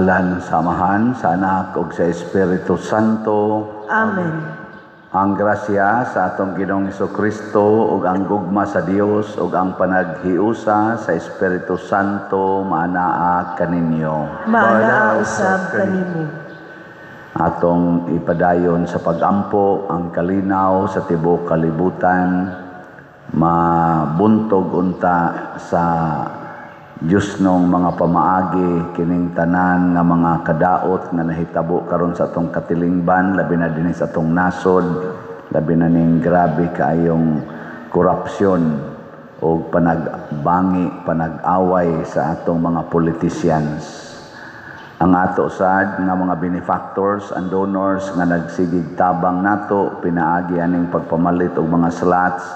ngalan sa Amahan, sa Anak, ug sa Espiritu Santo. Amen. Ang grasya sa atong Ginoong Hesukristo ug ang gugma sa Dios ug ang panaghiusa sa Espiritu Santo maanaa kaninyo. Maanaa usab kanimo. Atong ipadayon sa pagampo ang kalinaw sa tibuok kalibutan, mabuntog unta sa Diyos nung mga pamaagi kining tanan nga mga kadaot nga nahitabo karon sa atong katilingban, labi na dinhi sa atong nasod, labi na ning grabe kaayong korupsyon o panagbangi, panag-away sa atong mga politicians. Ang ato sad nga mga benefactors and donors nga nagsigig tabang nato pinaagi aning pagpamalit og mga slots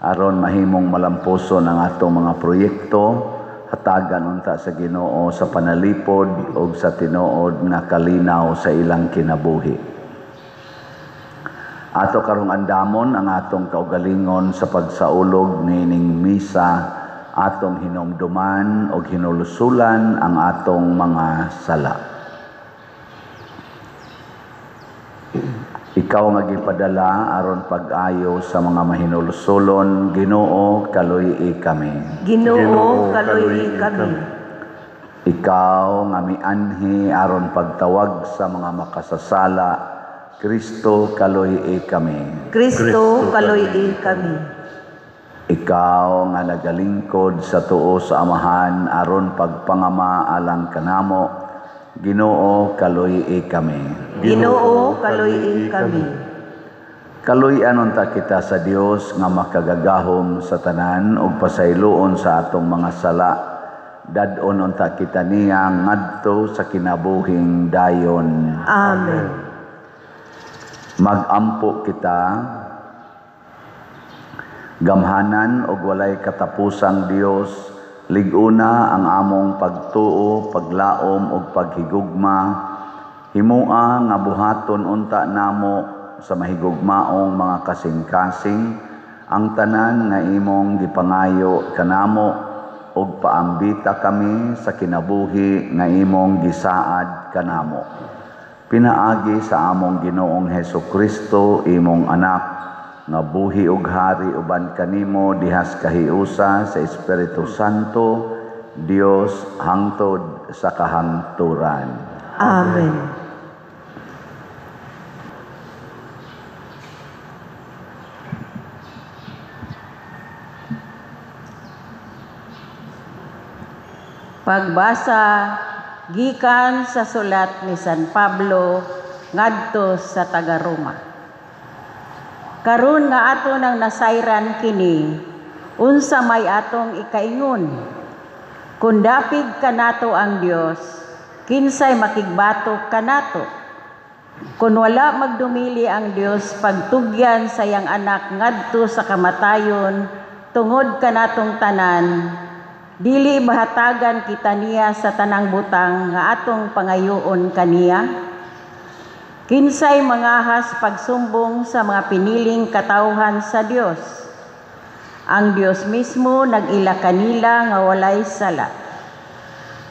aron mahimong malamposon ang atong mga proyekto, hatagan unta sa Ginoo sa panalipod ug sa tinuod nga kalinaw sa ilang kinabuhi. Ato karong andamon ang atong kaugalingon sa pagsaulog nining misa, atong hinumduman ug hinulusulan ang atong mga sala. Ikaw nga gipadala aron pag-ayo sa mga mahinulusolon, Ginoo kaluy-i kami. Ginoo kaluy kami. Ikaw nga mianhi aron pagtawag sa mga makasasala, Kristo kaluy-i kami. Kristo kaluy kami. Ikaw nga nagalingkod sa tuo sa Amahan aron pagpangama alang kanamo, Ginoo kaluy-i kami. Ginoo kaluy kami. Kaluy-an unta kita sa Dios nga makagagahom sa tanan ug pasayloon sa atong mga sala. Dad-on unta kita niya ngadto sa kinabuhing dayon. Amen. Magampo kita, gamhanan ug walay katapusang Dios, liguna ang among pagtuo, paglaom ug paghigugma. Himua nga buhaton unta namo sa mahigugmaong mga kasing-kasing ang tanan nga imong gipangayo kanamo ug paambita kami sa kinabuhi nga imong gisaad kanamo. Pinaagi sa among Ginoong Hesukristo, imong anak, nga buhi ug hari uban kanimo dihas kahiusa sa Espiritu Santo, Dios hangtod sa kahangturan. Amen. Pagbasa gikan sa sulat ni San Pablo ngadto sa taga-Roma. Karon nga ato nang nasayran kini, unsa may atong ikaingon? Kung dapig kanato ang Dios, kinsay makigbatok kanato? Kung wala magdumili ang Dios pagtugyan sa iyang anak ngadto sa kamatayon tungod kanatong tanan, dili bahatagan kita niya sa tanang butang nga atong pangayoon kaniya? Kinsay mangahas pagsumbong sa mga piniling katawhan sa Dios? Ang Dios mismo nag-ila kanila nga walay sala.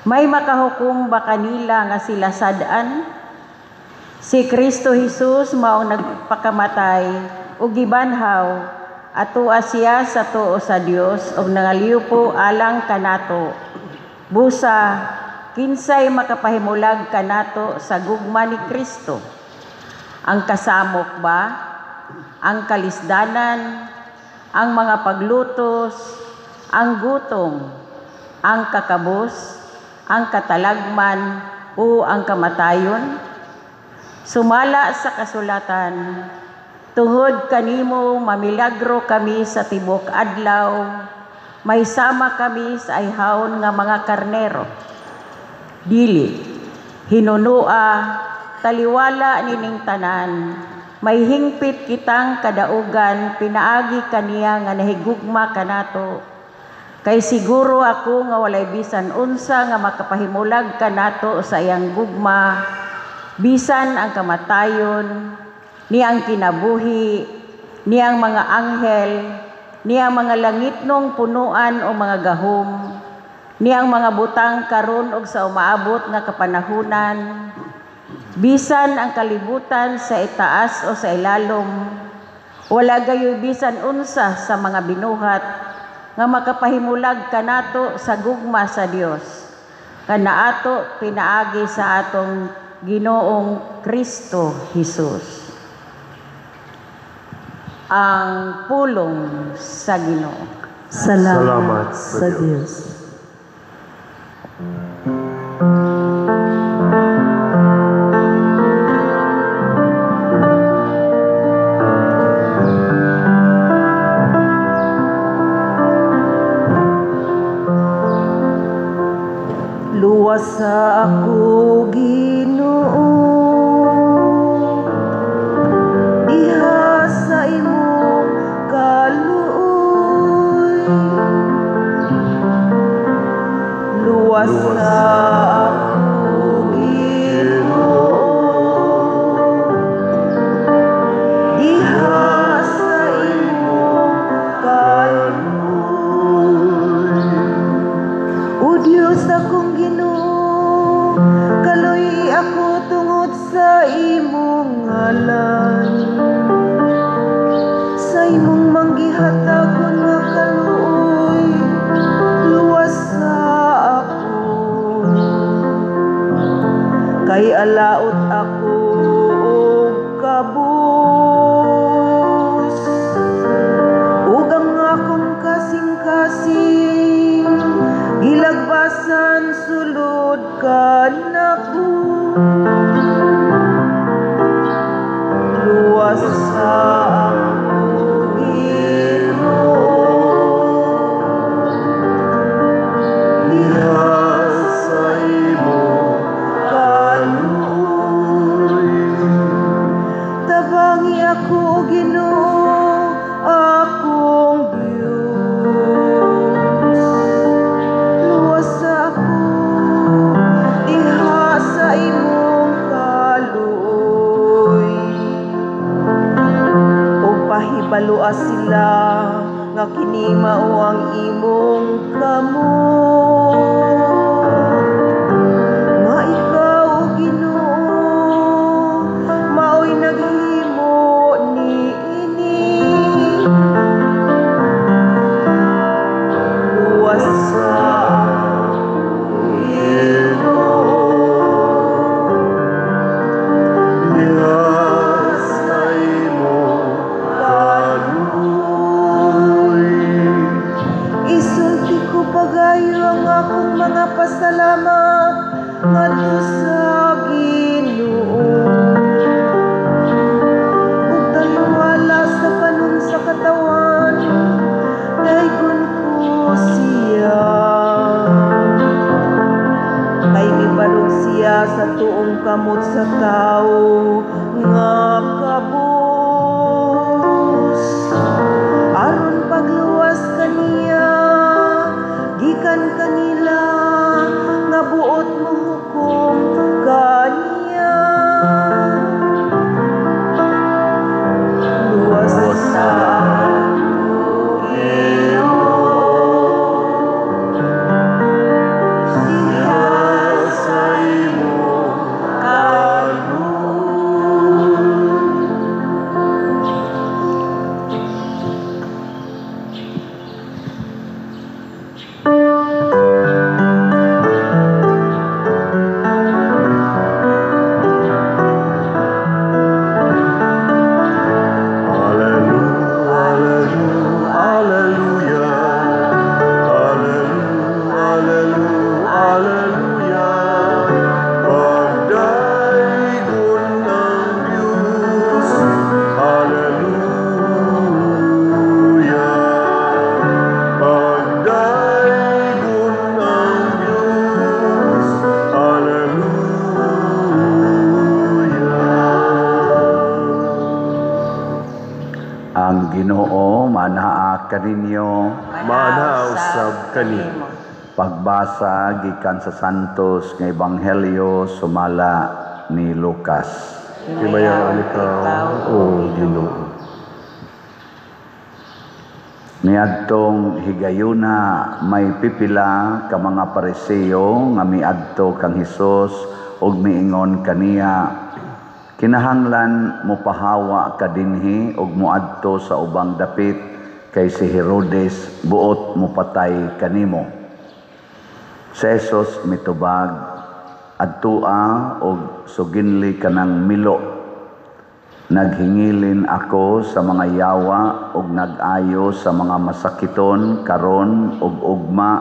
May makahukom ba kanila nga sila sadaan? Si Kristo Jesus maong nagpakamatay ug gibanhaw, atua siya sa tuo sa Dios ug nangaliupo alang kanato. Busa, kinsay makapahimulag kanato sa gugma ni Kristo? Ang kasamok ba? Ang kalisdanan? Ang mga paglutos? Ang gutom? Ang kakabos? Ang katalagman? O ang kamatayon? Sumala sa kasulatan, tungod kanimo mamilagro kami sa tibok adlaw, may sama kami sa ayhawon nga mga karnero. Dili, hinunua, taliwala nining tanan, may hingpit kitang kadaugan, pinaagi kaniya nga nahigugma kanato. Kay siguro ako nga walay bisan unsa nga makapahimulag kanato sa iyang gugma, bisan ang kamatayon, niyang kinabuhi, niyang mga anghel, niyang mga langitnong punuan o mga gahom, niyang mga butang karon og sa umaabot nga kapanahunan, bisan ang kalibutan sa itaas o sa ilalom, wala gayoy bisan unsa sa mga binuhat nga makapahimulag kanato sa gugma sa Dios, kanaato pinaagi sa atong Ginoong Kristo Hesus. Ang pulong sa Ginoo. Salamat sa Diyos. Luwas sa ako, Ginoo, diha sa imong kaluoy. Luwas sa ako, Ginoo, diha sa imong kaluoy. O Diyos akong Ginoo, kaloy ako tungod sa imong ngalan. Sa imong manggihatagon nga kaluoy, luwas sa ako. Kay alaot ako og kabus, ug ang akong kasing-kasing gilagbasan sulod kanako. Luwas sa ako, Ginoo, diha sa imong kaluoy. Tabangi ako, Ginoo, akong Diyos. Luwas sa ako, diha sa imong kaluoy. O pahibalua sila nga kini mao ang imong kamot, nga ikaw, Ginoo, mao'y naghimo niini. Luwas sa ako, Ginoo, diha sa imong kaluoy. Isulti ko pagayo ang akong mga pasalamat ngadto sa Ginoo. Ug taliwala sa kanon sa katawan, daygon ko siya. Kay mibalog siya sa tuong kamot sa tao nga kabus. Aron pagluwas kaniya, gikan kanila nga buot mo hukom kaniya. Luwas sa ako, Ginoo, diha sa imong kaluoy. Ang Ginoo manaa kaninyo. Mana usab kanimo. Pagbasa gikan sa Santos nga Ebanghelyo sumala ni Lucas. Himayaan ikaw, O Ginoo. Niadtong higayuna may pipila ka mga Pariseo nga miadto kang Hesus ug miingon kaniya, kinahanglan mo pahawa ka dinhi ug moadto sa ubang dapit kay si Herodes buot mo patay kanimo. Si Hesus mitubag, adtua og suginli kanang milo. Naghingilin ako sa mga yawa ug nag-ayo sa mga masakiton karon ug ugma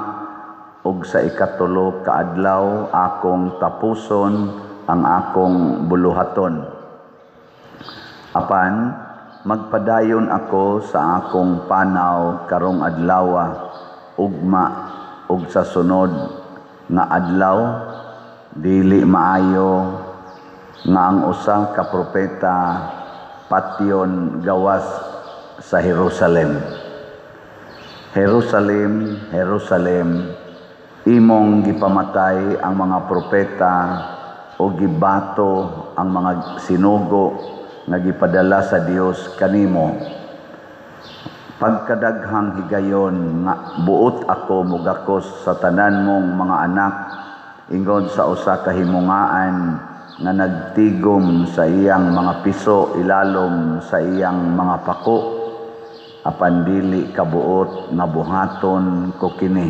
ug sa ikatulo ka adlaw akong tapuson ang akong buluhaton. Apan magpadayon ako sa akong panaw karong adlaw ugma ug sa sunod nga adlaw dili maayo nga ang usa ka propeta patyon gawas sa Jerusalem. Jerusalem, Jerusalem, imong gipamatay ang mga propeta o gibato ang mga sinugo nga gipadala sa Dios kanimo. Pagkadaghang higayon nga buot ako mugakos sa tanan mong mga anak ingod sa usa ka himungaan nga nagtigom sa iyang mga piso ilalom sa iyang mga pako, apan dili kabuot nga buhaton ko kini.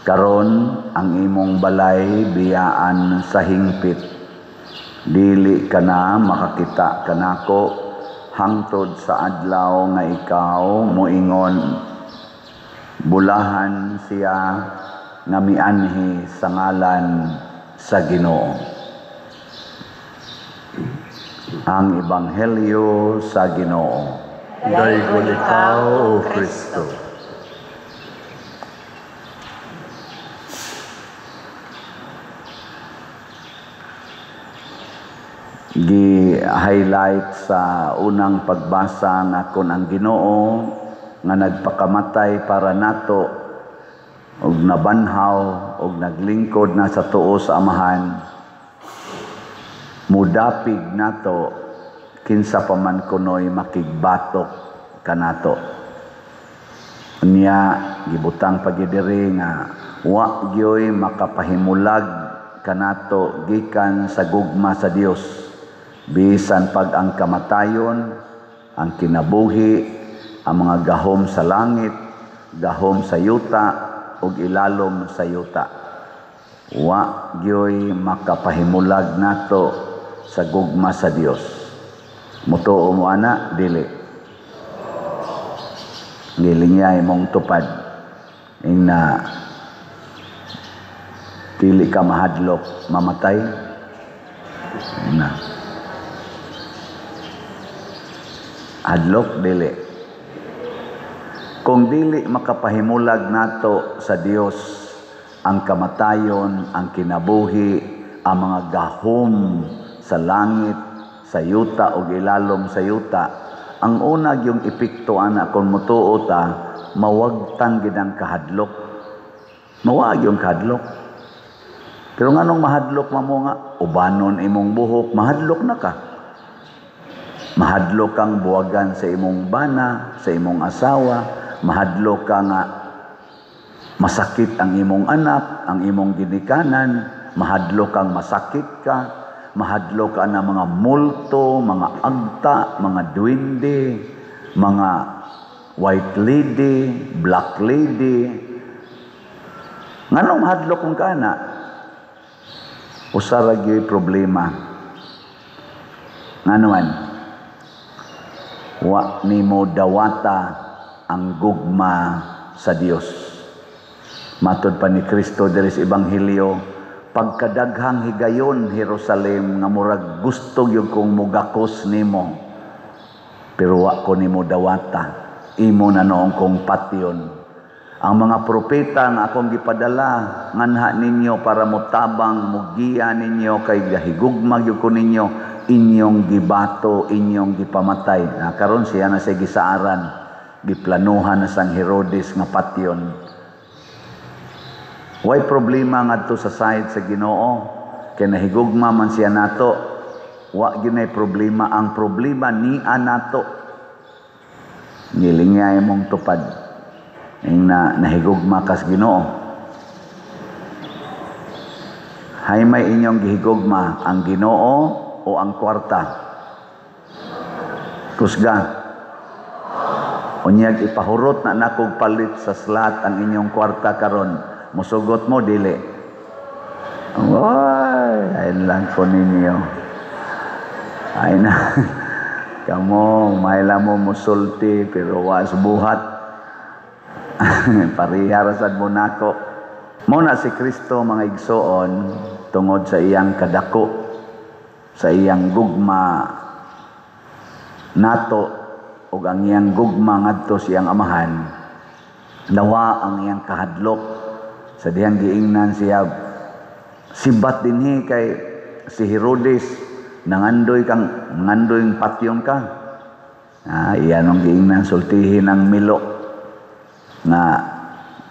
Karon ang imong balay biyaan sa hingpit, dili ka na makakita kanako hangtod sa adlaw nga ikaw moingon bulahan siya nga mianhi sa ngalan sa Ginoo. Ang Ebanghelyo sa Ginoo. Daygon ikaw, O Kristo. Gi-highlight sa unang pagbasa nga kun ang Ginoo nga nagpakamatay para nato ug nabanhaw ug naglingkod na sa tuo sa Amahan, mudapig nato kinsa pa man kunoy makigbatok kanato. Unya gibutang pagidiri nga wa gyoy makapahimulag kanato gikan sa gugma sa Dios, bisan pag ang kamatayon, ang kinabuhi, ang mga gahom sa langit, gahom sa yuta ug ilalom sa yuta. Wa gyoy makapahimulag nato sa gugma sa Dios. Mutuo mo ana dili. Gilinya imong tupad ina dili ka mahadlok mamatay na. Hadlok dili. Kung dili makapahimulag nato sa Dios ang kamatayon, ang kinabuhi, ang mga gahom sa langit, sa yuta o ilalom sa yuta, ang unag yung epekto ana kung mutuo ta, mawagtang ginang kahadlok. Mawag yung kahadlok. Pero nga nung mahadlok mo nga, ubanon imong buhok, mahadlok na ka. Mahadlok kang buwagan sa imong bana, sa imong asawa, mahadlok ka nga masakit ang imong anak, ang imong ginikanan, mahadlok kang masakit ka, mahadlok ka na mga multo, mga agta, mga duwende, mga white lady, black lady. Nganong mahadlok kung ka na? Usara gyud problema. Nga naman, wa nimo dawata ang gugma sa Dios. Matod pa ni Kristo diri sa Ebanghelyo, pagkadaghang higayon Jerusalem nga murag gusto gyud kong mugakos nimo, pero wa ko nimo dawata, imo na noong kong patyon. Ang mga propeta nga akong gipadala nganha ninyo para motabang mugiya ninyo kay gahigugma gyud ko ninyo, inyong gibato, inyong gipamatay. Karon siya na sa gisaaran, giplanuhan na sang Herodes nga patyon. Way problema ngadto sa side sa Ginoo, kay nahigugma man siya nato, wa gyud nay problema. Ang problema ni nato Ngilingay mong tupad ing nahigugma kas Ginoo. Hay may inyong gihigugma ang Ginoo o ang kwarta? Kusga. Unyag ipahurot na nakog palit sa slot ang inyong kwarta karon. Musugot mo dili. Oy, ayun lang po ninyo. Ay na. Kamo, maila mo musulti, pero was buhat. Pariharasan mo nako. Muna si Kristo mga igsoon, tungod sa iyang kadako, sa iyang gugma nato, o ang iyang gugma ngadto siyang amahan, nawa ang iyang kahadlok, sa dihang giingnan siya, sibat dinhi kay si Herodes, nangandoy patyon ka. Iyan ang giingnan sultihin ang milo na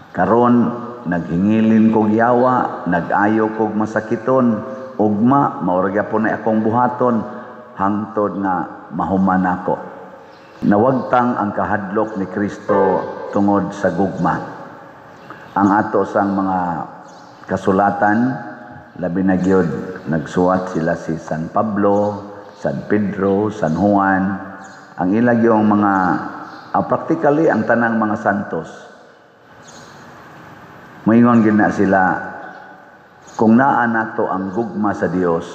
karon naghingilin kog yawa, nag-ayo kog masakiton, ugma maurag po na akong buhaton hangtod na mahuman ako. Nawagtang ang kahadlok ni Kristo tungod sa gugma. Ang ato sang mga kasulatan, labi na gyud nagsuwat sila si San Pablo, San Pedro, San Juan, ang ilag yung mga practically ang tanang mga santos. Moingon gina sila, kung naa nato ang gugma sa Dios,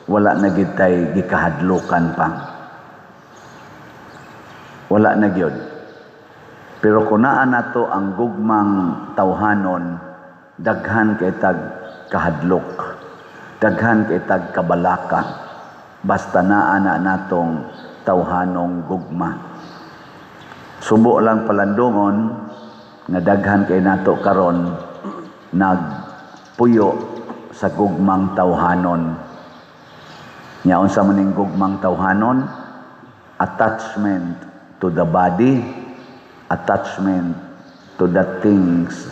wala na gid tay gikahadlokan pa. Wala na gyud. Pero kung naa nato ang gugmang tawhanon, daghan kay tag kahadlok, daghan kay tag kabalaka, basta naa na natong tawhanong gugma. Subo lang palandungon nga daghan kay nato karon nagpuyo sa gugmang tawhanon. Nya unsa man ning gugmang tawhanon? Attachment to the body, attachment to the things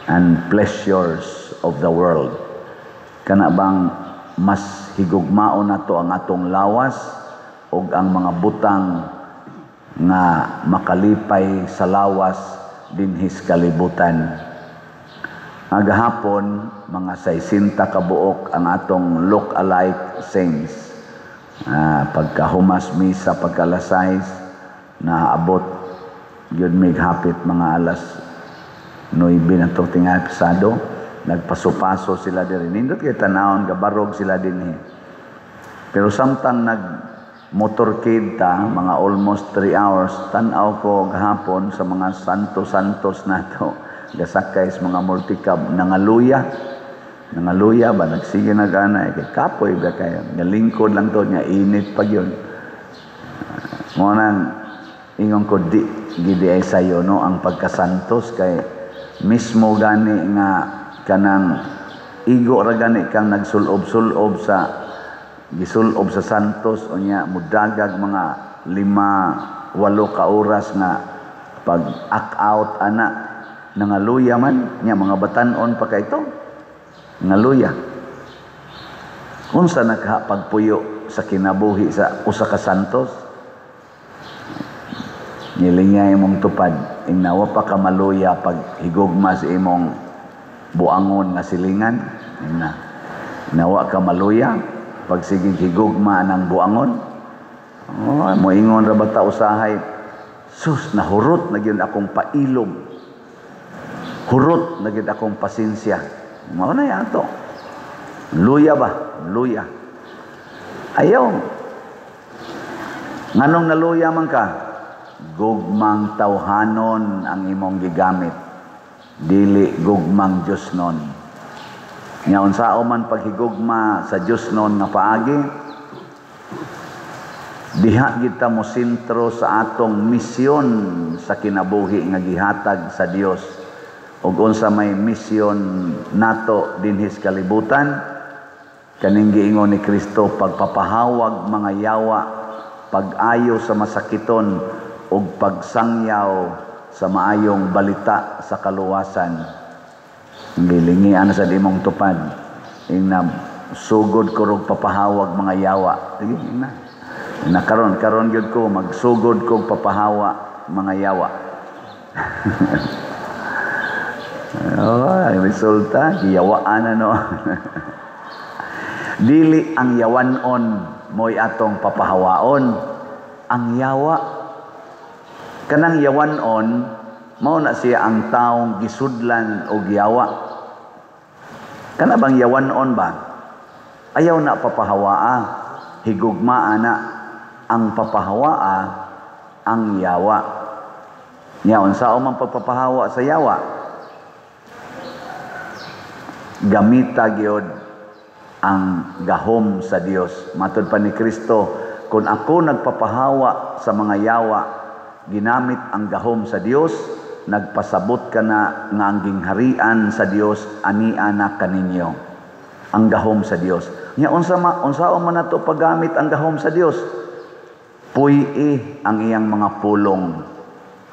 and pleasures of the world. Kana bang mas higugmao nato ang atong lawas ug ang mga butang nga makalipay sa lawas dinhis kalibutan. Agahapon mga 60 ka buok ang atong look-alike saints. Pagkahumas misa pagkalasais na abot yun mig hapit mga alas 9 na tingali pasado, nagpasupaso sila diri. Nindot kay tanawon gabarog sila dinhi. Pero samtang motorcade ta, mga almost 3 hours, tanaw ko gahapon sa mga santos nato, gasakay sa mga multicab, nangaluya ba, nagsige na gana, kay kapoy ba kayo, ngalingkod lang to, niya init pag yun. Ngunang, ingon ko gidi ay sayo, no, ang pagkasantos, kay mismo gani nga, kanang, igo ra gani kang nagsulob-sulob gisulob sa santos o niya mudagag mga 5-8 ka oras nga pag act out ana nangaluya man niya mga batanon pa kay ito ngaluya unsa nakapagpuyo sa kinabuhi sa usa ka santos nilingay imong tupad ing nawa pa ka maluya pag higugma sa imong buangon nga silingan nawa ka maluya pag sige higugma ng buangon, moingon ra bata usahay, sus, nahurot na gyud akong pailog. Hurot na gyud akong pasensya. Mao na yato. Luya ba? Luya. Ayaw. Nganong naluya man ka? Gugmang tawhanon ang imong gigamit. Dili gugmang Dios nun. Nga unsao man paghigugma sa Dios non nga paagi diha kita mo sentro sa atong misyon sa kinabuhi nga gihatag sa Dios ug unsa may misyon nato dinhis kalibutan kaning giingon ni Kristo pagpapahawag mga yawa pag-ayo sa masakiton ug pagsangyaw sa maayong balita sa kaluwasan. Gilingian sa dimong tupad ing sugod ko rog papahawag mga yawa sige na karon gyud ko magsugod kog papahawa mga yawa. Ang resulta, giyawaan ano. Dili ang yawanon mo'y atong papahawaon. Ang yawa, kanang yawanon, mao na siya ang taong gisudlan o giyawa. Kana bang yawanon ba? Ayaw na papahawaa, higugmaa na. Ang papahawaa, ang yawa. Ngayon, saan man pagpapahawa sa yawa? Gamita gyud ang gahom sa Dios. Matod pa ni Kristo, kung ako nagpapahawa sa mga yawa, ginamit ang gahom sa Dios, nagpasabot ka na nga ang gingharian sa Dios ania na kaninyo. Ang gahom sa Dios. Nya unsa man nato paggamit ang gahom sa Dios? Puy-i ang iyang mga pulong.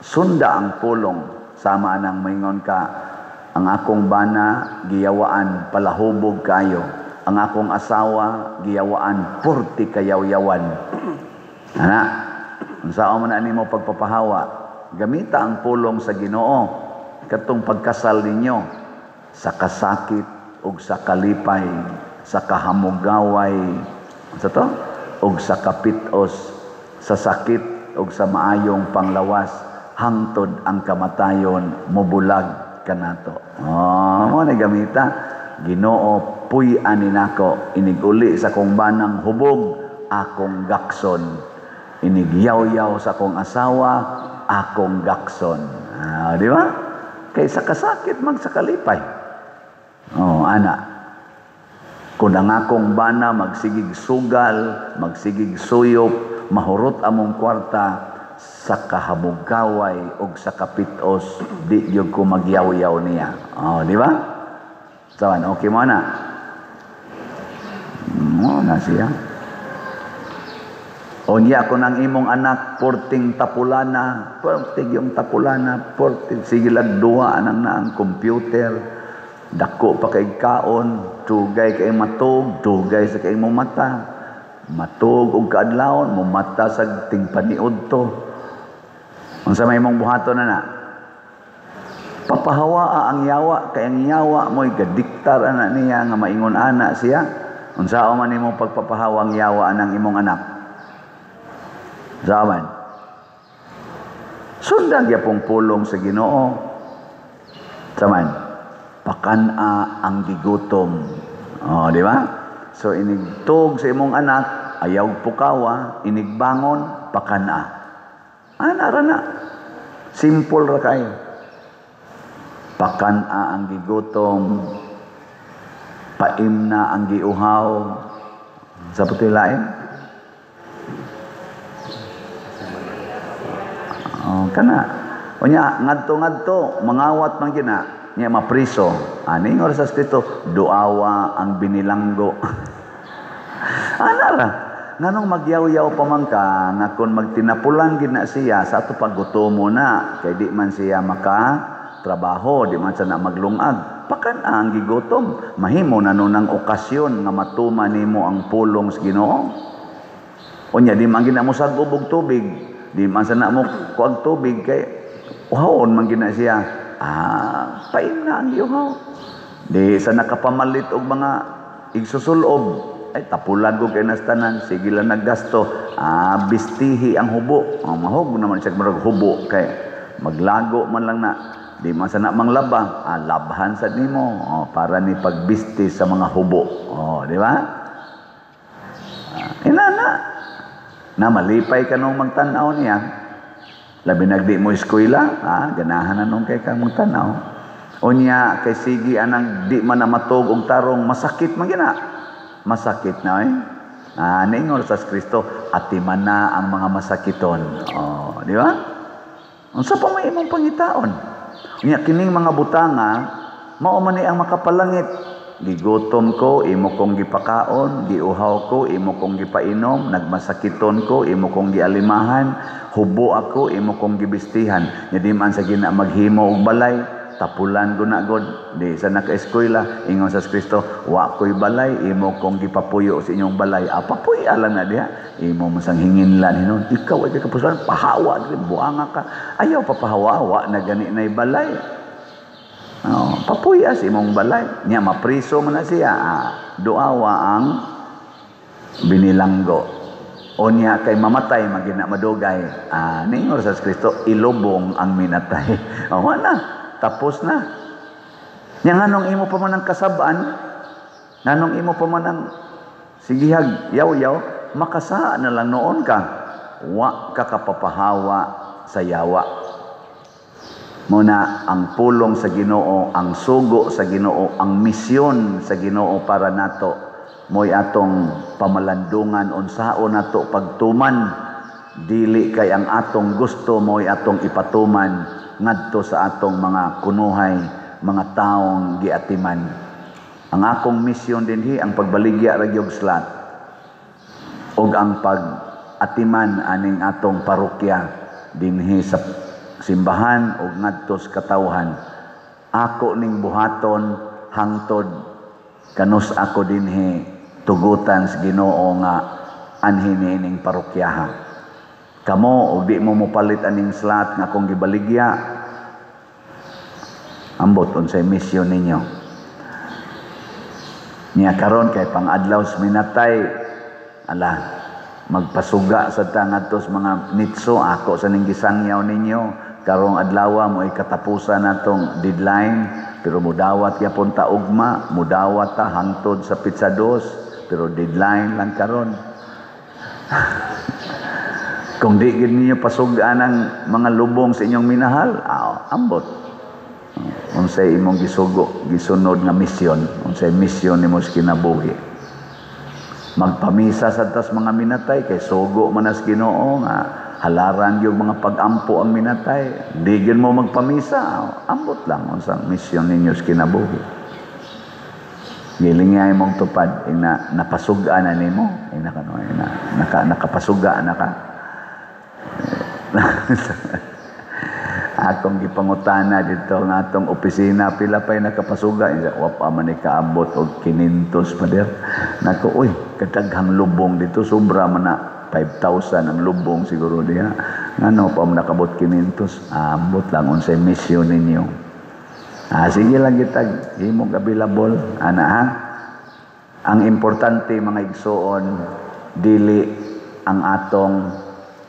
Sunda ang pulong. Sama anang maingon ka, ang akong bana giyawaan palahubog kayo. Ang akong asawa giyawaan purti kayaw-yawan. Ana, unsaon man nimo pagpapahawa? Gamita ang pulong sa Ginoo katong pagkasal ninyo sa kasakit ug sa kalipay, sa kahamugaway, sa to? Ug sa kapitos, sa sakit ug sa maayong panglawas, hangtod ang kamatayon mobulag kanato. Mo ni gamita, Ginoo puy-an ninako, iniguli sa kong banang hubog akong gakson, inigyaw-yaw sa kong asawa akong gakson. Di ba? Kay sa kasakit man sa kalipay. Ana, kung ang akong bana magsigig sugal, magsigig suyop, mahurot among kwarta sa kahamugaway o sa kapitos, di yung ko magyaw-yaw niya. Di ba? Sawan, okay mo na? Na siya. Unya ko ng imong anak, porting tapulana, porting yung tapulana, porting, sige lang duwa, anang na ang computer, dako pa kay kaon, tugay kay matug, tugay sa kay mo mata, matug og kaadlawon, mo mata sa tingpaniud to. Unsa may imong buhaton na? Papahawaa ang yawa, kay ang yawa mo'y gadiktar ana niya nga maingon ana siya. Unsa man imong pagpapahawa ang yawa anang imong anak? Zaman. Sundan gyapong pulong sa Ginoo. Zaman. Pakana ang gigutom. Di ba? So inigtog sa imong anak, ayaw pukawa, inigbangon, pakana. Ana ra na. Simple ra kayo. Pakana ang gigutom, paimna ang giuhaw. Sa puti lain? Kana. Unya, ngadto-ngadto, mangawat man gina, niya mapriso. Aning oras sa Kristo, duawa ang binilanggo. Ana ra. Nganong magyaw-yaw pa man ka, nga kung magtinapulan gina siya, sa ato paggutomo na, kay di man siya trabaho, di man siya na maglungag. Pakan ang gigutom. Mahimo na nun ang okasyon nga matuma nimo ang pulong sa Ginoo. Unya, di man gina mo sagub og tubig. Di man siya na mo kuag tubig, kay uhawon man gina siya. Paim na ang iuhaw. Di sa nakapamalit og mga igsusulob, ay tapulan ko kay nastanan, sige lang naggasto. Bistihi ang hubo. Mahog naman siya marag hubo, kay maglago man lang na. Di man sa na manglaba, labhan sa nimo para ni pagbisti sa mga hubo. Di ba? Inana. Na malipay ka nung magtanaw niya. Labi nagdi mo eskwela, ganahan na nung kay kang magtanaw. Unya, kay sige anang di man na matog og tarong, masakit man gina. Masakit na Ningon sa Kristo, atiman na ang mga masakiton. Di ba? Unsa pa may imong pangitaon? Unya, kining mga butanga, mao man ni ang makapalangit. Gigutom ko, imo kong gipakaon, giuhaw ko, imo kong gipainom, nagmasakiton ko, imo kong gialimahan, hubo ako, imo kong gibistihan. Nya di man sa gina maghimo og balay, tapulan gunagod, di sa naka-eskwela, ingon sa Kristo, wa ko'y balay, imo kong gipapuyo sa inyong balay, papuy alang na diha, imo masang hinginlan, hinon, ikaw ay kapusuan, pahawa, buanga ka, ayaw papahawa, na gani na'y balay, papuyas imong balay, niya mapriso mo na siya, duawa ang binilanggo, o niya kay mamatay, magina madugay, ningon sa Kristo, ilubong ang minatay, na, tapos na. Nga nganong imo pa man ang kasabaan, nganong imo pa man ang sigihag, yaw-yaw, makasaan na lang noon ka. Wa ka kapapahawa sa yawa. Muna, ang pulong sa Ginoo, ang sugo sa Ginoo, ang misyon sa Ginoo para nato, mo'y atong pamalandungan, unsaon nato pagtuman, dili kay ang atong gusto mo'y atong ipatuman, ngadto sa atong mga kunuhay, mga taong giatiman. Ang akong misyon dinhi ang pagbaligya ra gyud slat ug ang pag-atiman aning atong parokya dinhi sa simbahan ug ngadto sa katawhan. Ako ning buhaton hangtod kanus ako dinhi tugutan sa Ginoo nga anhin ning parokyaha. Kamo, o di mo mupalit aning slat nga kung gibaligya, ambot unsay misyon ninyo. Niya karon kay pang-adlaw sa minatay, magpasuga sa tangatos mga nitso, ako sa ning gisangyaw ninyo, karong adlaw mo ay katapusan natong deadline, pero mudawat yapon ta ugma, mudawat ta hangtod sa pizza dos, pero deadline lang karon. Kung di gid ninyo pasugaan ang mga lubong sa inyong minahal, ambot. Unsay imong gisugo, gisunod nga misyon, unsay misyon nimo sa kinabuhi. Magpamisa sa tas mga minatay kay sugo man as Ginoo nga halaran yung mga pag-ampo ang minatay. Di gid mo magpamisa, ambot lang unsang misyon ninyo sa kinabuhi. Gilingay mong tupad ina napasugaan na nimo, nakapasuga na ka. Akong gipangutana dito ng atong opisina, pila pa'y nakapasuga, wa pa man ikaabot og 500 pa der. Nako, kadaghang lubong dito, sobra man na 5,000 ang lubong siguro diha. Ngano pa man nakabot 500, ambot lang unsay misyon ninyo. Sige lang gitag, himong available, Ang importante mga igsoon, dili ang atong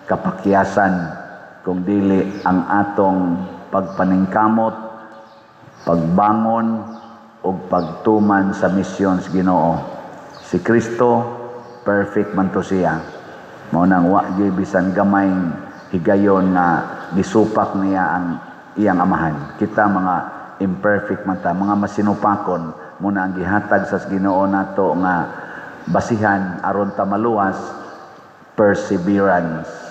kapakyasan, kung dili ang atong pagpaningkamot, pagbangon o pagtuman sa misyon sa Ginoo. Si Kristo, perfect man to siya. Mao nang wa gyud bisan gamay higayon nga gisupak niya ang iyang amahan. Kita mga imperfect man ta, mga masinupakon, muna ang gihatag sa Ginoo nato nga basihan aron ta maluwas, perseverance,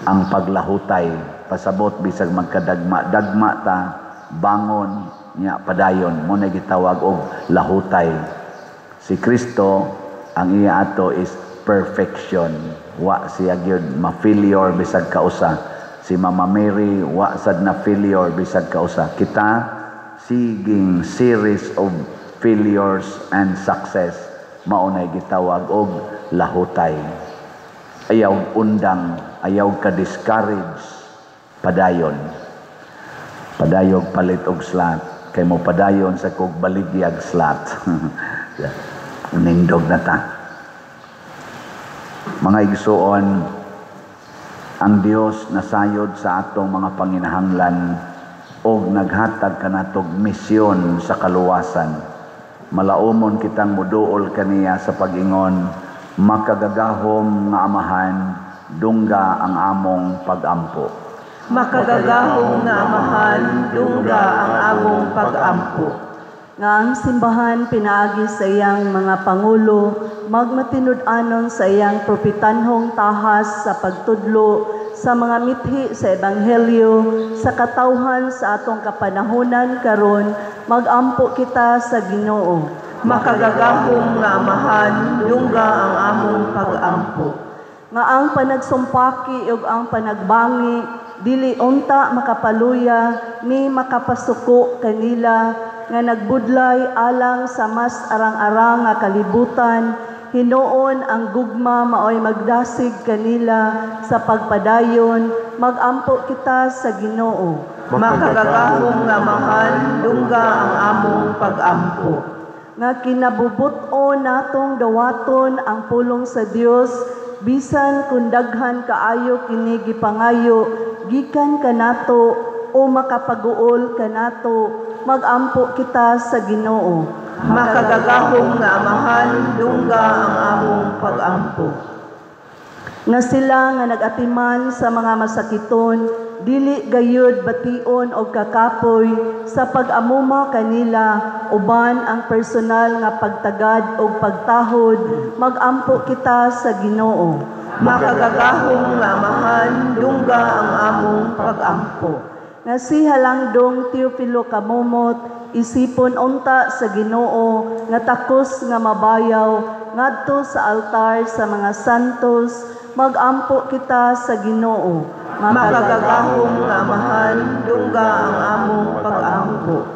ang paglahutay, pasabot bisag magkadagma ta, bangon nya padayon, mo na gitawag og lahutay. Si Kristo ang iya ato is perfection, wa siya gyud ma-failure bisag kausa. Si Mama Mary wa sad na failure bisag kausa. Kita siging series of failures and success, mao na gitawag og lahutay. Ayaw undang, ayaw ka-discourage, padayon. Padayog palit og slat, kay mo padayon sa kog baligyag slat. Nindog na ta. Mga igsuon, ang Dios nasayod sa atong mga panginahanglan og naghatag kanatog misyon sa kaluwasan. Malaumon kitang muduol kaniya sa pag-ingon, makagagahom nga amahan, dungga ang among pag-ampo. Makagagahom nga amahan, dungga ang among pag-ampo. Nga ang simbahan pinaagi sa iyang mga pangulo, magmatinud-anon sa iyang propitanhong tahas sa pagtudlo sa mga mithi sa Ebanghelyo, sa katawhan sa atong kapanahunan karon, mag-ampo kita sa Ginoo. Makagagahom nga amahan, dungga ang among pag-ampo. Nga ang panagsumpaki ug ang panagbangi, dili unta makapaluya ni makapasuko kanila nga nagbudlay alang sa mas arang-arang nga kalibutan. Hinuon ang gugma maoy magdasig kanila sa pagpadayon, magampo kita sa Ginoo. Makagagahong nga mahal, dungga ang among pag-ampo. Nga kinabubuton natong dawaton ang pulong sa Dios, bisan kung daghan kaayo kini gipangayo, gikan kanato o makapaguol kanato, magampo kita sa Ginoo. Makagagahong nga mahal, dungga ang among pag-ampo. Nga sila nga nagatiman sa mga masakiton, dili gayud bation og kakapoy sa pag-amuma kanila, uban ang personal nga pagtagad og pagtahod, magampo kita sa Ginoo. Makagagahong nga mahal, dungga ang among pag-ampo. Nga si Halangdong Teofilo Kamumot, isipon unta sa Ginoo nga takos nga mabayaw ngadto sa altar sa mga santos, magampo kita sa Ginoo. Makagagahong nga mahal, dungga ang among pag-ampo.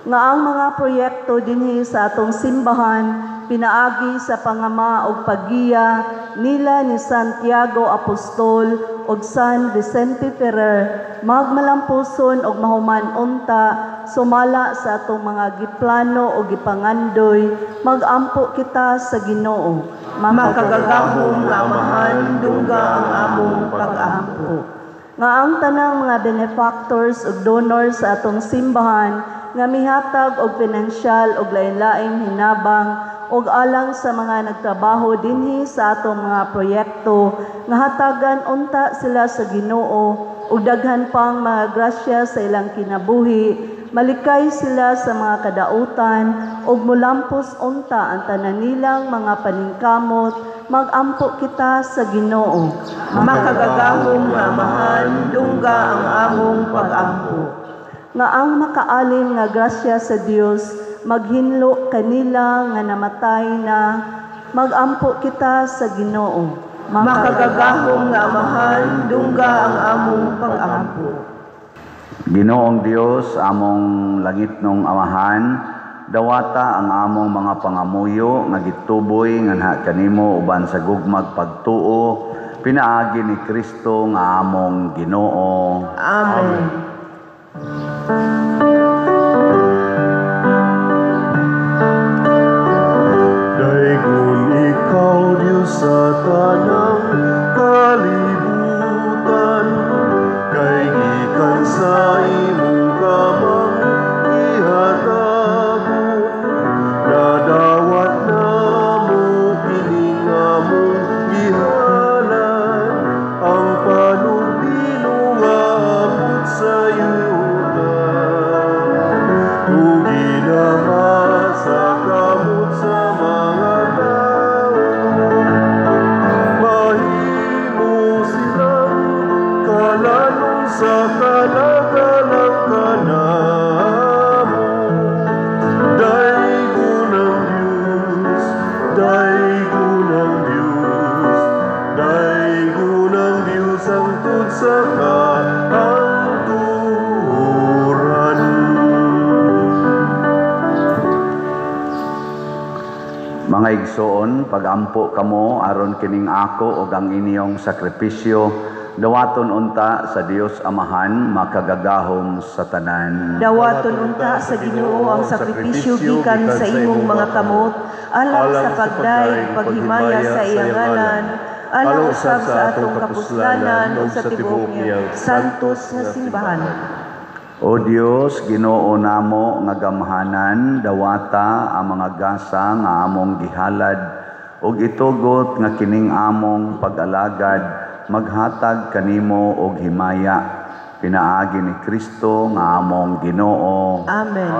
Nga ang mga proyekto dinhi sa atong simbahan pinaagi sa pangama og paggiya nila ni Santiago Apostol ug San Vicente Ferrer, magmalampuson og mahuman unta sumala sa atong mga giplano o gipangandoy, magampo kita sa Ginoo. Makagagahong nga mahal, dungga ang among pag-ampo. Nga ang tanang mga benefactors ug donors sa atong simbahan nga mihatag og pinansyal og lain-laing hinabang og alang sa mga nagtrabaho dinhi sa atong mga proyekto, nga hatagan unta sila sa Ginoo ug daghan pang mga grasya sa ilang kinabuhi, malikay sila sa mga kadautan ug mulampos unta ang tanan nilang mga paningkamot, magampo kita sa Ginoo. Makagagahong nga mahal, dungga ang among pag-ampo. Nga ang makaalim nga grasya sa Dios maghinlo kanila nga namatay na, magampo kita sa Ginoo. Makagagahong nga mahal, dungga ang among pag-ampo. Ginoong Dios, among langit nung amahan, dawata ang among mga pangamuyo nga gituboy nga kanimo uban sa gugmag pagtuo, pinaagi ni Kristo nga among Ginoo. Amen. Daigon ikaw, Diyos sa tanang kalibutan, kay gikan sa imong kamang ihatagon, nadawat na mo kining among gihalan, ang panubino nga abot sa yutan. Tugi naman sa kamot sa mga tao, mahimo silang kalanon sa kalagalang kanamo. Daigon ang Diyos, daigon ang Diyos, daigon ang Diyos ang tud sa kahangturan. Mga igsoon, pagampo kamo aron kining ako ug ang inyong sakripisyo, dawaton unta sa Dios Amahan, makagagahom sa tanan. Dawaton unta sa Ginoo ang sakripisyo gikan sa imong mga kamot, alang sa pagdaig paghimaya sa iyang ngalan, alang usab sa atong kapuslanan ug sa tibuok niyang santos nga simbahan. O Dios, Ginoo namo nga gamhanan, dawata ang mga gasa nga among gihalad, ug itugot nga kining among pag-alagad, maghatag kanimo og himaya. Pinaagi ni Kristo nga among Ginoo. Amen.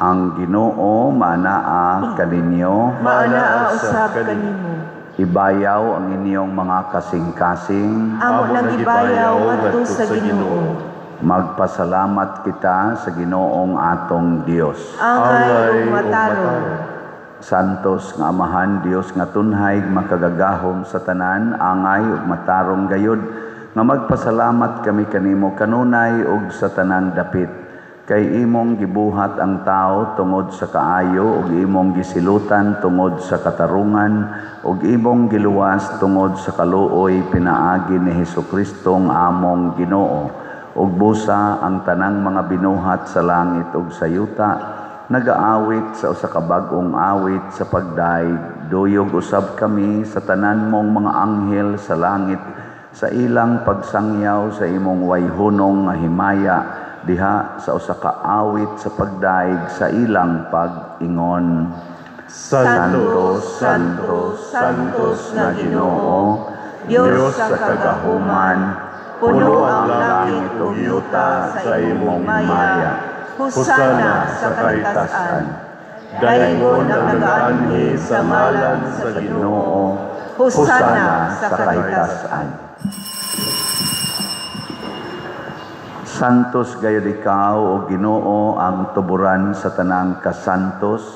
Ang Ginoo maanaa kaninyo, Maanaa usab kanimo. ibayaw ang inyong mga kasing-kasing. Amo nang ibayaw ngadto sa Ginoo. Magpasalamat kita sa Ginoong atong Dios. Angay ug matarong. Santos nga Amahan, Dios nga tunhay makagagahom sa tanan, angay ug matarong gayud, nga magpasalamat kami kanimo kanunay ug sa tanang dapit. Kay imong gibuhat ang tao tungod sa kaayo ug imong gisilutan tungod sa katarungan ug imong giluwas tungod sa kaluoy pinaagi ni Hesukristo ang among Ginoo. Ug busa ang tanang mga binuhat sa langit ug sa yuta nagaawit sa usa ka bag-ong awit sa pagdaig. Duyog usab kami sa tanan mong mga anghel sa langit sa ilang pagsangyaw sa imong wayhunong nga himaya diha sa usa ka awit sa pagdaig sa ilang pag-ingon. Santos, Santos, Santos na Ginoo, Diyos sa kagahuman, puno ang langit ug yuta sa imong himaya. Husana sa kaitasan. Daygon ang nagaanhi sa ngalan sa Ginoo. Husana sa kaitasan. Santos gayud ikaw o Ginoo ang tuburan sa tanang kasantos.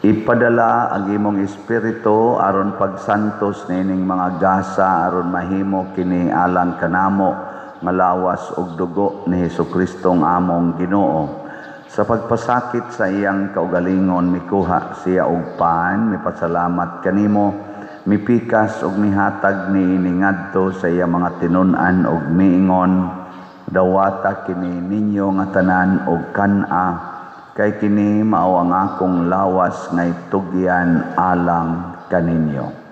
Ipadala ang imong espiritu aron pagsantos nining mga gasa aron mahimo kini alang kanamo nga lawas ug dugo ni Hesukristo ang among Ginoo. Sa pagpasakit sa iyang kaugalingon mikuha siya og paan, mipasalamat kanimo, mipikas ug mihatag niini ngadto sa iyang mga tinun-an ug miingon, dawata kini ninyo nga tanan og kan-a, kay kini mao ang akong lawas nga itugyan alang kaninyo.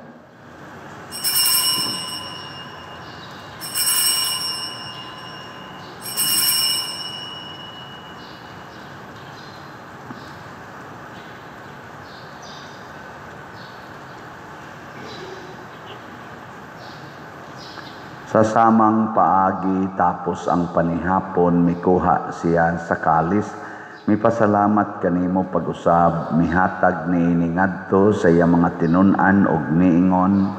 Sa samang paagi tapos ang panihapon mikuha siya sa kalis, mipasalamat kanimo pag-usab, mihatag niini ngadto sa iya mga tinun-an ug miingon,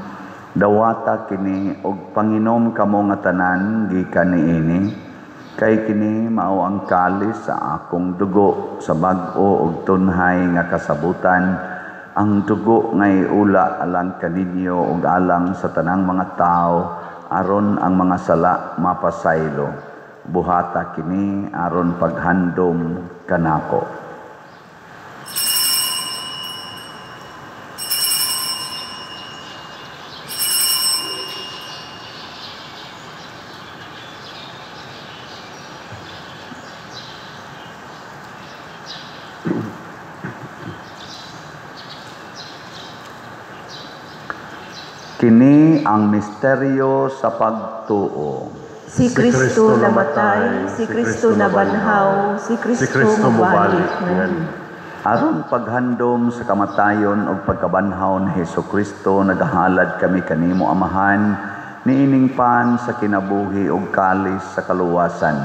dawata kini og panginom kamo nga tanan gikan niini, kay kini mao ang kalis sa akong dugo sa bag-o ug tunhay nga kasabutan, ang dugo ngay ula alang kaninyo ug alang sa tanang mga tao aron ang mga sala mapasaylo. Buhata kini aron paghandom kanako. Kini ang misteryo sa pagtuo. Si Kristo namatay, si Kristo nabanhaw, si Kristo mabalik. Aron paghandom sa kamatayon o pagkabanhaw ni Hesukristo, nagahalad kami kanimo Amahan, niining pan sa kinabuhi o kalis sa kaluwasan.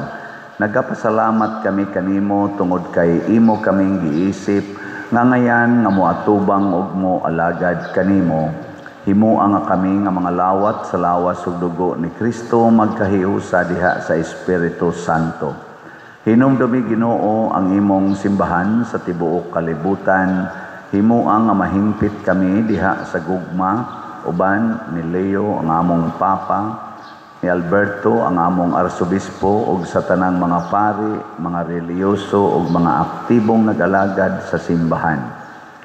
Nagapasalamat kami kanimo tungod kay imo kaming giisip, nga ngayan nga moatubang og mo alagad kanimo. Himuan nga kami nga mga lawat sa lawas ug dugo ni Kristo magkahiusa diha sa Espiritu Santo. Hinumdumi Ginoo ang imong simbahan sa tibuok kalibutan. Himuan nga mahimpit kami diha sa gugma uban ni Leo ang among Papa, ni Alberto ang among Arsobispo ug sa tanang mga pari, mga reliyoso ug mga aktibong nag-alagad sa simbahan.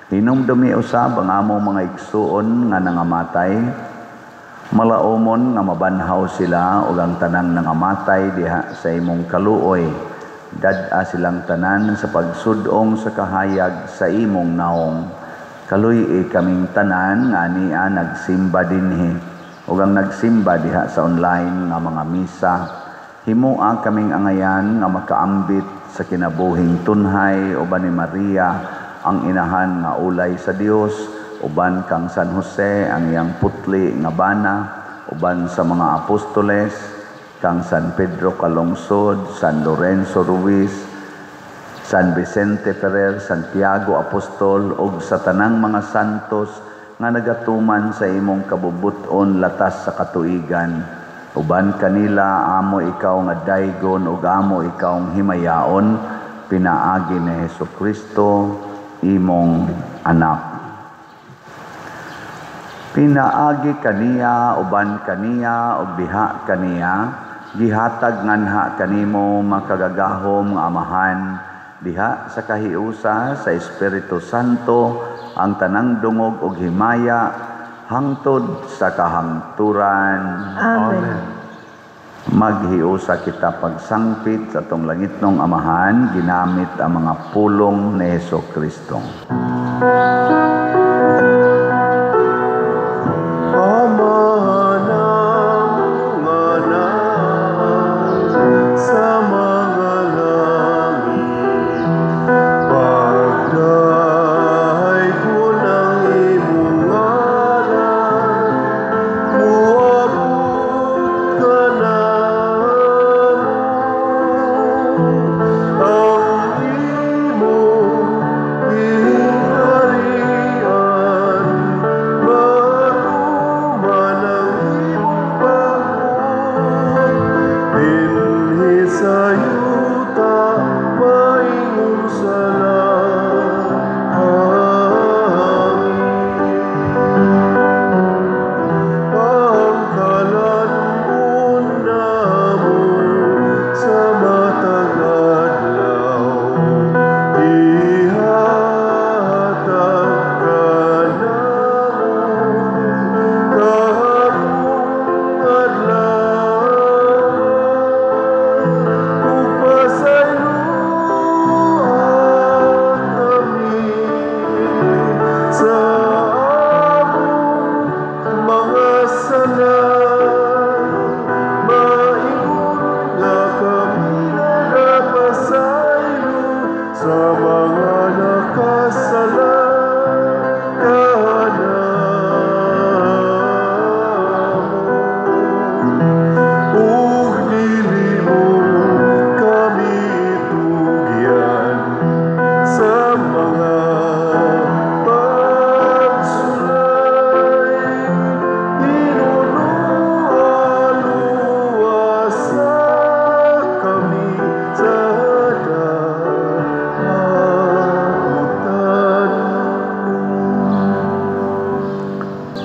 Hinumdumi usab ang among mga igsuon nga nangamatay, malaumon nga mabanhaw sila ug ang tanang nangamatay diha sa imong kaluoy. Dad-a silang tanan sa pagsudong sa kahayag sa imong naong. Kaluy kaming tanan nga niya nagsimba dinhi ug ang nagsimba diha sa online nga mga misa. Himua kaming angayan nga makaambit sa kinabuhing tunhay uban ni Maria ang inahan nga ulay sa Dios, uban kang San Jose ang iyang putli nga bana, uban sa mga apostoles, kang San Pedro Calungsod, San Lorenzo Ruiz, San Vicente Ferrer, Santiago Apostol, ug sa tanang mga santos nga nagatuman sa imong kabubuton latas sa katuigan. Uban kanila amo ikaw nga daygon ug amo ikaw ang himayaon, pinaagi ni Hesukristo imong anak. Pinaagi kaniya, uban kaniya, ug diha kaniya, gihatag nganha kanimo makagagahom nga amahan, diha sa kahiusa sa Espiritu Santo, ang tanang dungog ug himaya, hangtod sa kahangturan. Amen. Maghiusa kita pagsangpit sa tong langitnong amahan, ginamit ang mga pulong ni Hesukristo.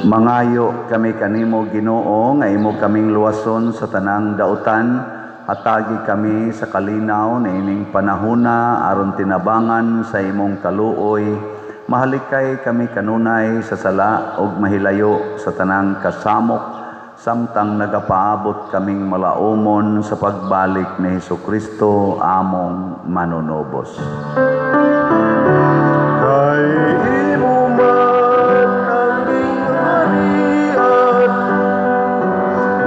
Mangayo kami kanimo Ginoo nga imo kaming luwason sa tanang dautan, hatagi kami sa kalinaw na ining panahona aron tinabangan sa imong kaluoy, mahalikay kami kanunay sa sala ug mahilayo sa tanang kasamok, samtang nagapaabot kaming malaumon sa pagbalik ni Hesukristo among manunobos. Kay imo man ang gingharian,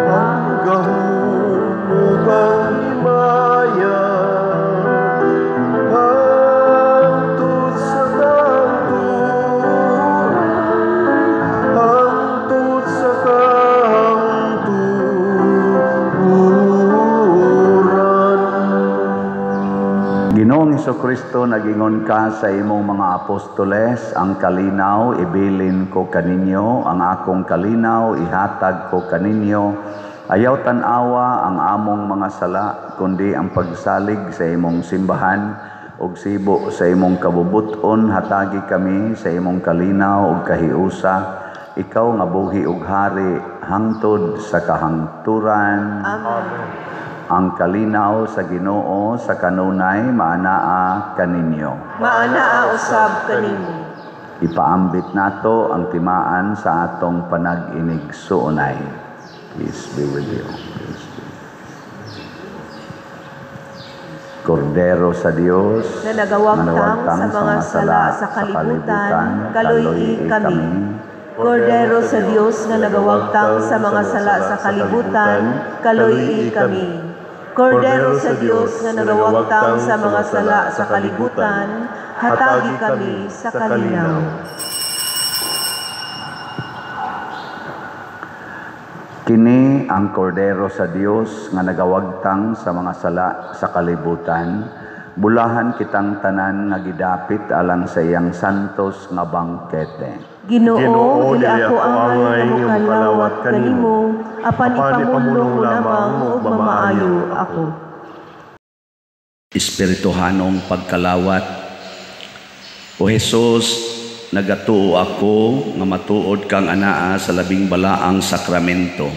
ang gahom ug ang himaya, hangtod sa kahangturan, hangtod sa kahangturan. Ginoong Hesukristo, nagingon ka sa imong mga apostoles, ang kalinaw ibilin ko kaninyo, ang akong kalinaw ihatag ko kaninyo. Ayaw tan-awa ang among mga sala, kundi ang pagsalig sa imong simbahan, ug sibo sa imong kabubuton hatagi kami sa imong kalinaw ug kahiusa. Ikaw nga buhi ug hari hangtod sa kahangturan. Amen. Ang kalinaw sa Ginoo sa kanunay maanaa kaninyo. Maanaa usab kanimo. Ipaambit nato ang timaan sa atong panag-inigsuonay. Peace be with you. Peace be. Kordero sa Dios, Na nagawagtang sa mga sala sa kalibutan, kaluy kami. Kordero sa Dios nga nagawagtang sa mga sala sa kalibutan, kaluy kami. Kordero sa Dios nga nagawagtang sa mga sala sa kalibutan, hatagi kami sa kalinaw. kini ang kordero sa Dios nga nagawagtang sa mga sala sa kalibutan. Bulahan kitang tanan nga gidapit alang sa iyang santos nga bangkete. Ginoo, dili ako angay nga mokalawat kanimo, apan ipamulong lamang ug mamaayo ako. Espirituhanong pagkalawat. O Jesus, nagatuo ako nga matuod kang anaa sa labing balaang sakramento.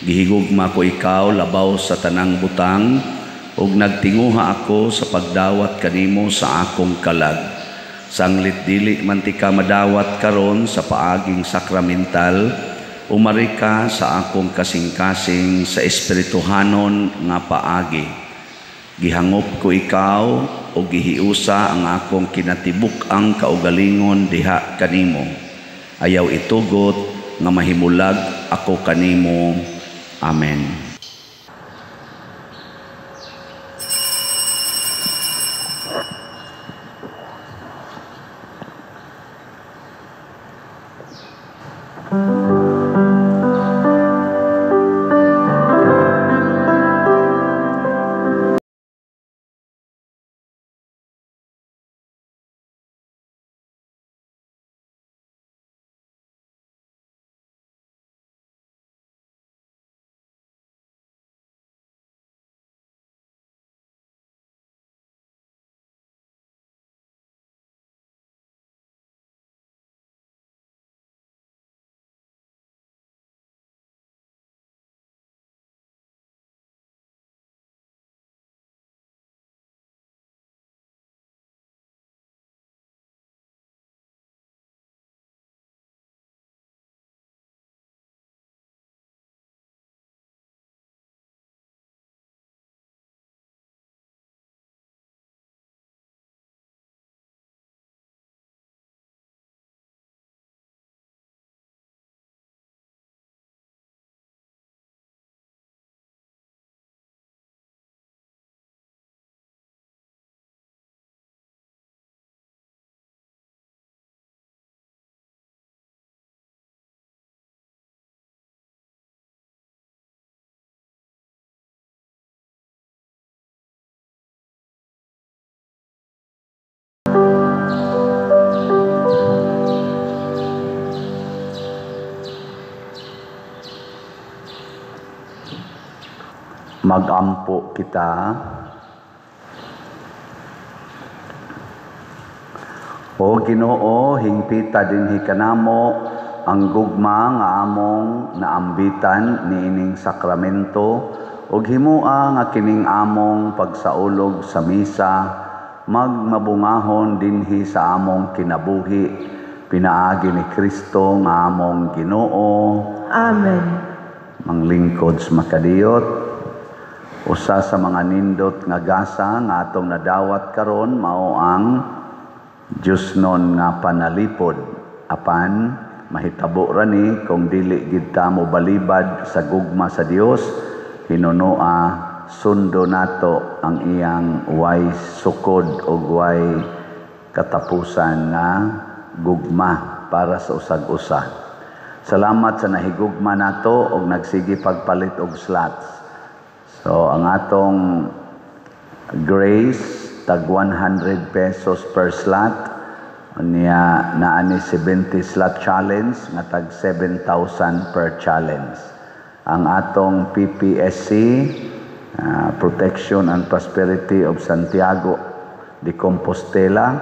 Gihigugma ko ikaw labaw sa tanang butang, ug nagtinguha ako sa pagdawat kanimo sa akong kalag. Sanglit dili man ti ka madawat karon sa paaging sakramental, umari ka sa akong kasing-kasing sa espirituhanon nga paagi. Gihangop ko ikaw o gihiusa ang akong kinatibuk-ang kaugalingon diha kanimo. Ayaw itugot nga mahimulag ako kanimo. Amen. Magampo kita. O Ginoo, hingpita dinhi kanamo ang gugma nga among naambitan niining sakramento ug himua nga kining among pagsaulog sa misa magmabungahon dinhi sa among kinabuhi pinaagi ni Kristo nga among Ginoo. Amen. Manglingkod sa makadiyot. Usa sa mga nindot nga gasa nga atong nadawat karon mao ang Diosnon nga panalipod. Apan mahitabo ra ni kung dili gid ta mo balibad sa gugma sa Dios, hinunoa sundo nato ang iyang way sukod ug way katapusan nga gugma para sa usag-usa. Salamat sa nahigugma nato ug nagsige pagpalit og slots. So, ang atong grace, tag 100 pesos per slot. Niya, naani 70 slot challenge, nga tag 7,000 per challenge. Ang atong PPSC, Protection and Prosperity of Santiago de Compostela,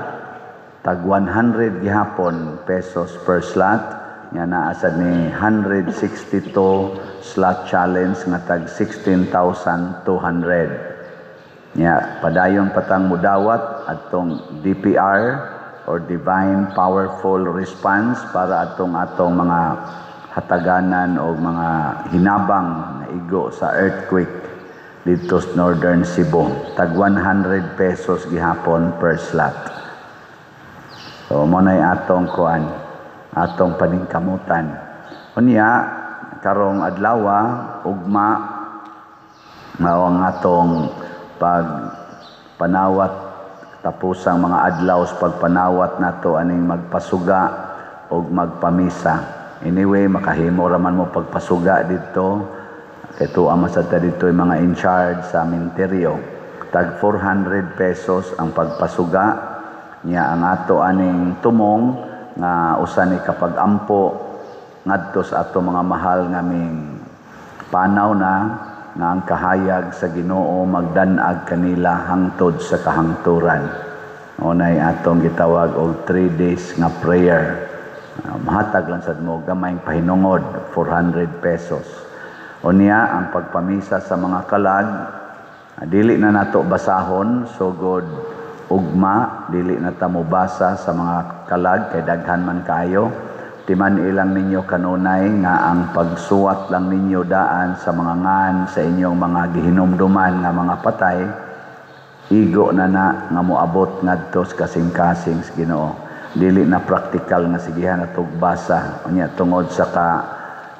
tag 100 gihapon pesos per slot. Nga naasad ni 162 slot challenge nga tag 16,200. Nya padayon patang mudawat atong DPR or Divine Powerful Response para atong mga hataganan o mga hinabang na igo sa earthquake dito sa Northern Cebu. Tag 100 pesos gihapon per slot. So mo nay atong kuan, atong paningkamutan. Unya karong adlaw ugma mao ang atong pagpanawat tapusang mga adlaw sa pagpanawat nato aning magpasuga ug magpamisa. Anyway, makahimo ra man mo pagpasuga dito. Kay tuwa masad dito yung mga in charge sa minteryo. Tag 400 pesos ang pagpasuga. Nya ang ato aning tumong nga usa ni kapag ampo ngadto sa ato mga mahal nga ming panaw na nga ang kahayag sa Ginoo magdanag kanila hangtod sa kahangturan. Unay atong gitawag og 3 days nga prayer. Mahatag lang sad mo gamayng pahinungod, 400 pesos. Unya ang pagpamisa sa mga kalag, dili na nato basahon, sugod ugma, dili na ta mo basa sa mga kalag kay daghan man kayo. Timan ilang ninyo kanunay nga ang pagsuwat lang ninyo daan sa mga ngan sa inyong mga gihinumduman nga mga patay, igo na nga moabot ngadto sa kasing-kasing sa Ginoo. Dili na praktikal nga sigihan atog basa. Unya tungod sa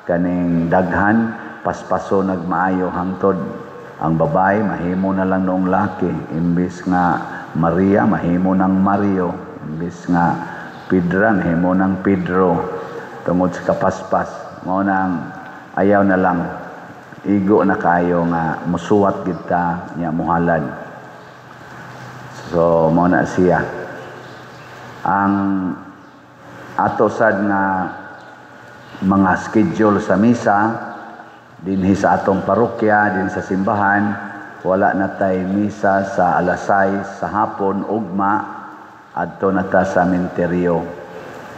kaning daghan, paspaso nagmaayo hangtod. Ang babae mahimo na lang noong laki, imbis nga Maria mahimo ng Mario, imbis nga Pedra mahimo ng Pedro. Tungod sa kapaspas, mao nang ayaw na lang, igo na kayo nga musuwat kita nya muhalad. So, mao na siya. Ang ato sad nga mga schedule sa misa, dinhi sa atong parokya, din sa simbahan, wala na tay misa sa alas 6 sa hapon, ugma, adto na ta sa menteryo.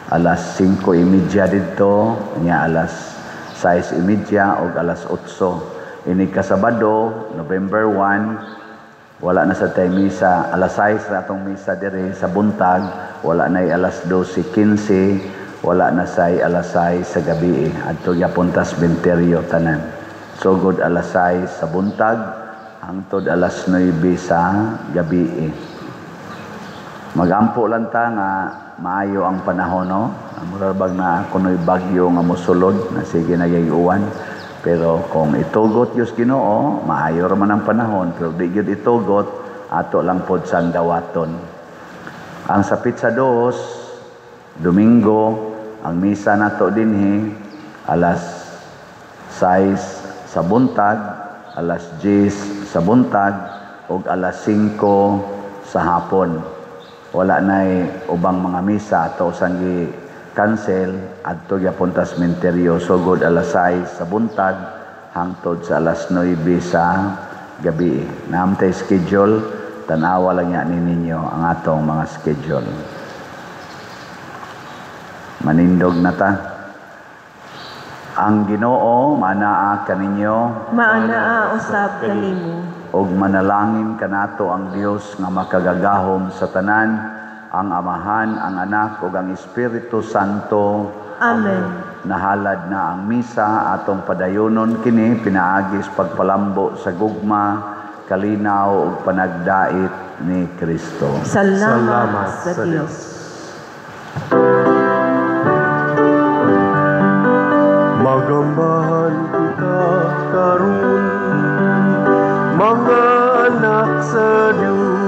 Alas 5:30 dito, nya alas 6:30 o alas 8. Ini kasabado, November 1, wala na sa tay misa, alas 6 na atong misa dire sa buntag, wala na alas 12:15, wala na say alas 6 sa gabi, adto gyapon ta sa menteryo tanan. So good alas 6 sa buntag, hangtod alas 9 sa gabi. Magampo lang ta nga maayo ang panahon, no? Murabag na kuno'y bagyo nga mosulod na sige nagyayuwan. Pero kung itugot Diyos Ginoo, maayo raman ang panahon. Pero di gyud itugot, ato lang pod sang dawaton. Ang sa Pizza 2, Domingo, ang misa nato dinhi alas 6 sa buntag, alas 10 sa buntag, ug alas 5 sa hapon. Wala na'y ubang mga misa ato sang cancel adto gyapon ta sa menteryo, sugod alas 6 sa buntag hangtod sa alas 9 sa gabi. Naamtay schedule, tanawa lang yan ninyo ang atong mga schedule. Manindog na ta. Ang Ginoo manaa kaninyo, Maanaa usab kanimo. og manalangin kanato ang Dios nga makagagahom sa tanan, ang Amahan, ang Anak ug ang Espiritu Santo. Amen. Nahalad na ang misa, atong padayonon kini pinaagis pagpalambo sa gugma, kalinaw ug panagdait ni Kristo. Salamat sa Dios. Magambahan kita karon, mga anak sa Diyos.